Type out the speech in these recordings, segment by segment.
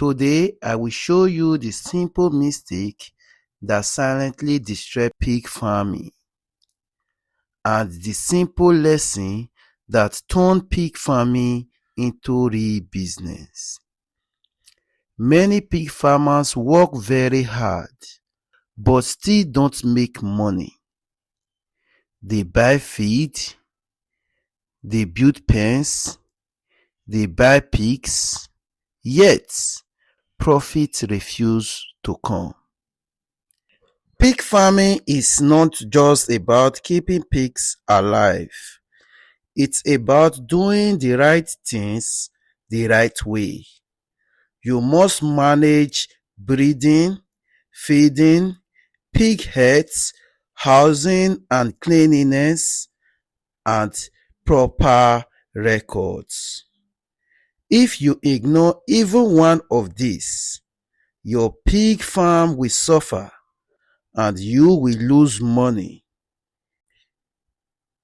Today, I will show you the simple mistake that silently destroys pig farming and the simple lesson that turned pig farming into real business. Many pig farmers work very hard but still don't make money. They buy feed, they build pens, they buy pigs, yet profit refuse to come. Pig farming is not just about keeping pigs alive. It's about doing the right things the right way. You must manage breeding, feeding, pig heads, housing and cleanliness, and proper records. If you ignore even one of these, your pig farm will suffer and you will lose money.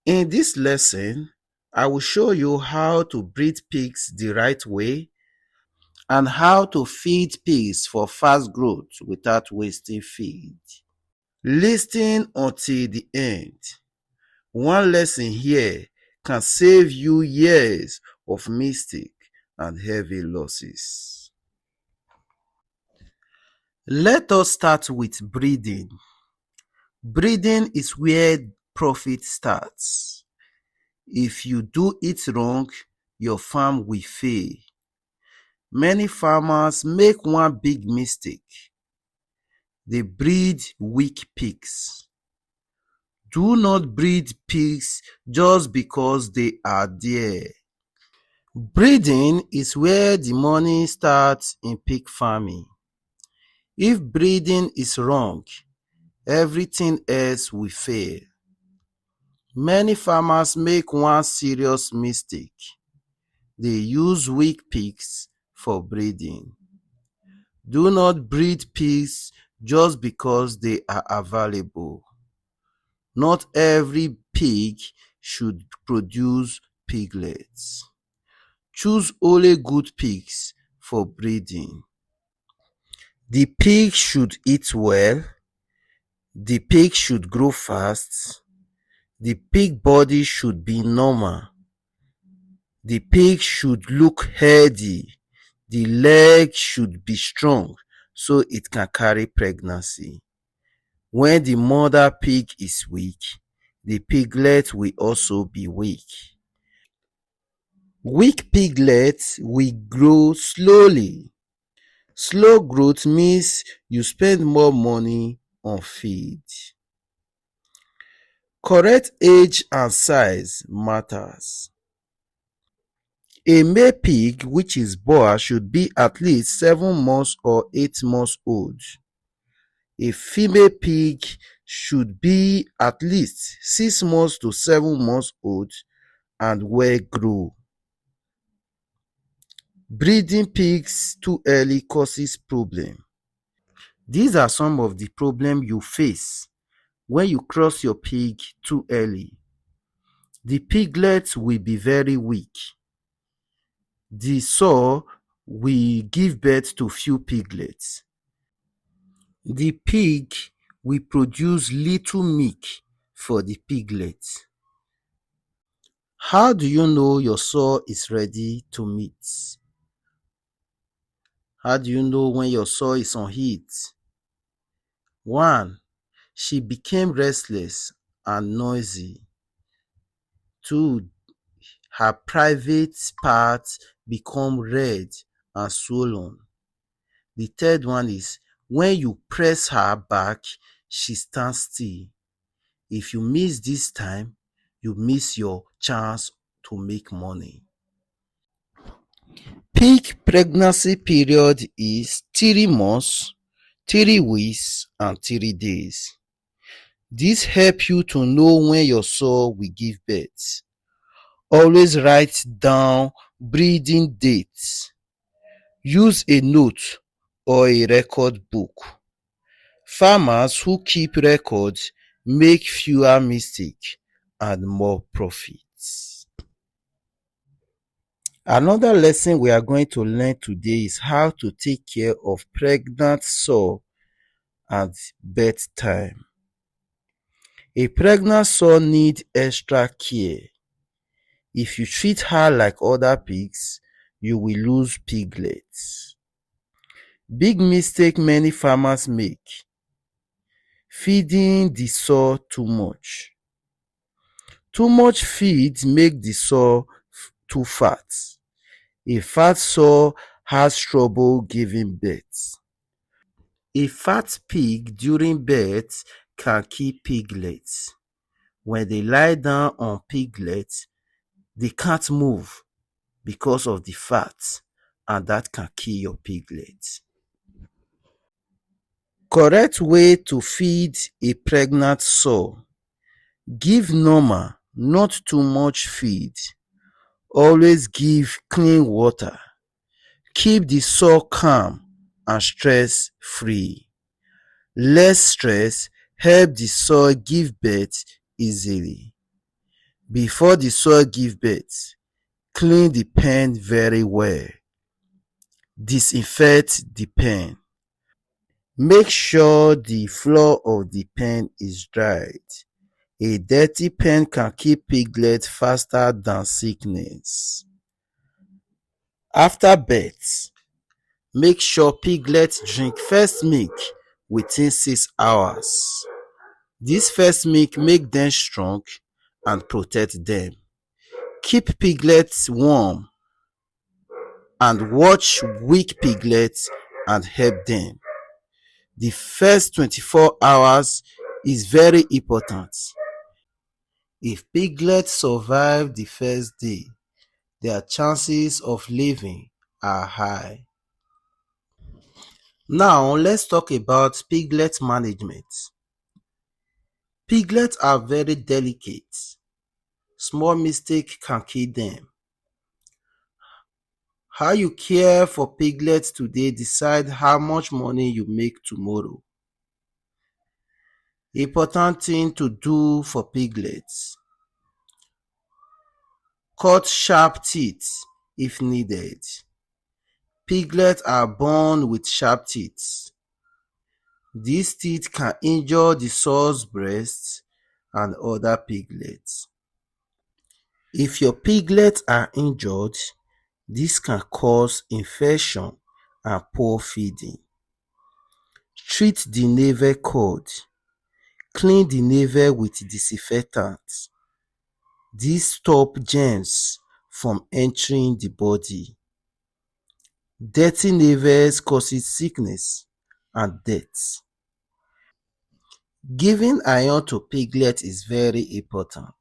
In this lesson, I will show you how to breed pigs the right way and how to feed pigs for fast growth without wasting feed. Listen until the end. One lesson here can save you years of mistake and heavy losses. Let us start with breeding. Breeding is where profit starts. If you do it wrong, your farm will fail. Many farmers make one big mistake. They breed weak pigs. Do not breed pigs just because they are there. Breeding is where the money starts in pig farming. If breeding is wrong, everything else will fail. Many farmers make one serious mistake. They use weak pigs for breeding. Do not breed pigs just because they are available. Not every pig should produce piglets. Choose only good pigs for breeding. The pig should eat well. The pig should grow fast. The pig body should be normal. The pig should look healthy. The leg should be strong so it can carry pregnancy. When the mother pig is weak, the piglet will also be weak. Weak piglets will grow slowly. Slow growth means you spend more money on feed. Correct age and size matters. A male pig which is boar should be at least 7 months or 8 months old. A female pig should be at least 6 months to 7 months old and well grown. Breeding pigs too early causes problem. These are some of the problems you face when you cross your pig too early. The piglets will be very weak. The sow will give birth to few piglets. The pig will produce little milk for the piglets. How do you know your sow is ready to mate? How do you know when your sow is on heat? 1. She became restless and noisy. 2. Her private parts become red and swollen. The third one is when you press her back, she stands still. If you miss this time, you miss your chance to make money. Pig pregnancy period is 3 months, 3 weeks, and 3 days. This helps you to know when your sow will give birth. Always write down breeding dates. Use a note or a record book. Farmers who keep records make fewer mistakes and more profits. Another lesson we are going to learn today is how to take care of pregnant sow at bedtime. A pregnant sow needs extra care. If you treat her like other pigs, you will lose piglets. Big mistake many farmers make: feeding the sow too much. Too much feed make the sow too fat. A fat sow has trouble giving birth. A fat pig during birth can kill piglets. When they lie down on piglets, they can't move because of the fat, and that can kill your piglets. Correct way to feed a pregnant sow: give normal, not too much feed. Always give clean water. Keep the sow calm and stress free. Less stress help the sow give birth easily. Before the sow give birth, clean the pen very well. Disinfect the pen. Make sure the floor of the pen is dried. A dirty pen can kill piglets faster than sickness. After birth, make sure piglets drink first milk within 6 hours. This first milk make them strong and protect them. Keep piglets warm and watch weak piglets and help them. The first 24 hours is very important. If piglets survive the first day, their chances of living are high. Now let's talk about piglet management. Piglets are very delicate. Small mistake can kill them. How you care for piglets today decide how much money you make tomorrow. Important thing to do for piglets: cut sharp teeth if needed. Piglets are born with sharp teeth. These teeth can injure the sow's breast and other piglets. If your piglets are injured, this can cause infection and poor feeding. Treat the navel cord. Clean the navel with disinfectant. This stops germs from entering the body. Dirty navels causes sickness and death. Giving iron to piglets is very important.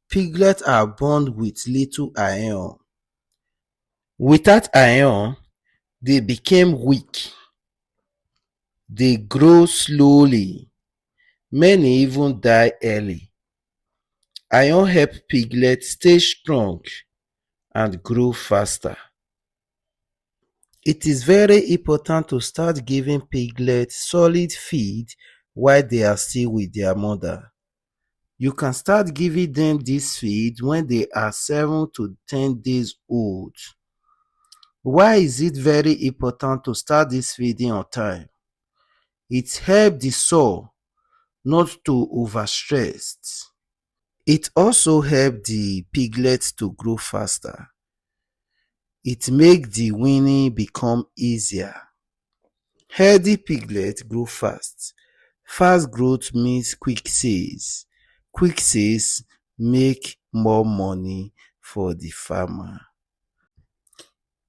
Piglets are born with little iron. Without iron, they become weak. They grow slowly. Many even die early. Iron helps piglets stay strong and grow faster. It is very important to start giving piglets solid feed while they are still with their mother. You can start giving them this feed when they are 7 to 10 days old. Why is it very important to start this feeding on time? It helps the sow not to overstress. It also helps the piglets to grow faster. It makes the weaning become easier. Healthy piglets grow fast. Fast growth means quick sales. Quick sales make more money for the farmer.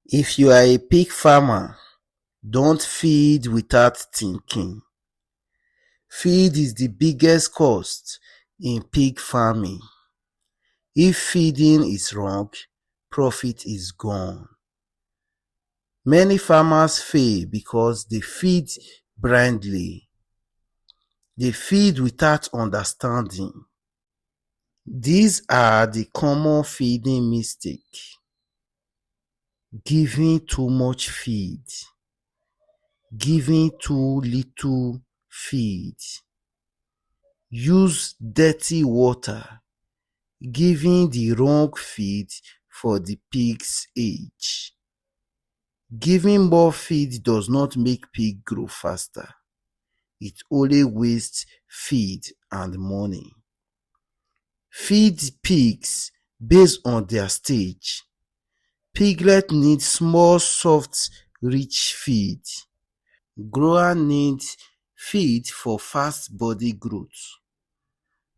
If you are a pig farmer, don't feed without thinking. Feed is the biggest cost in pig farming. If feeding is wrong, profit is gone. Many farmers fail because they feed blindly. They feed without understanding. These are the common feeding mistakes: giving too much feed, giving too little feed, use dirty water, giving the wrong feed for the pig's age. Giving more feed does not make pig grow faster. It only wastes feed and money. Feed pigs based on their stage. Piglet needs small, soft, rich feed. Grower needs feed for fast body growth.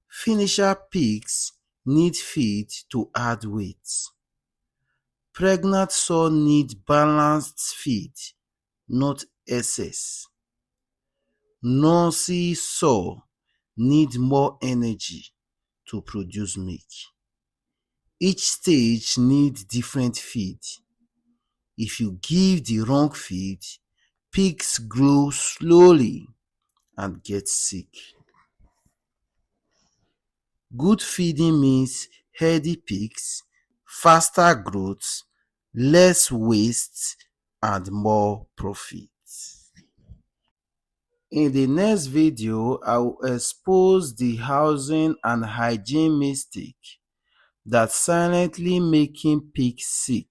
Finisher pigs need feed to add weight. Pregnant sow need balanced feed, not excess. Nursing sow need more energy to produce milk. Each stage needs different feed. If you give the wrong feed, pigs grow slowly and get sick. Good feeding means healthy pigs, faster growth, less waste, and more profit. In the next video, I will expose the housing and hygiene mistake that silently making pigs sick.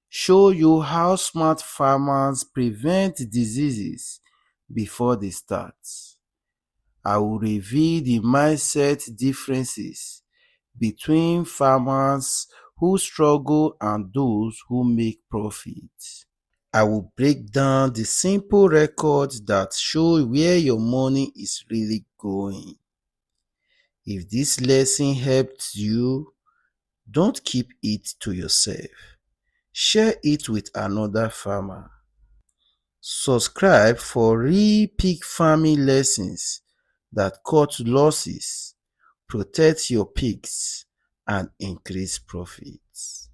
Show you how smart farmers prevent diseases before they start. I will reveal the mindset differences between farmers who struggle and those who make profit. I will break down the simple records that show where your money is really going. If this lesson helped you, don't keep it to yourself. Share it with another farmer. Subscribe for real pig farming lessons that cut losses, protect your pigs, and increase profits.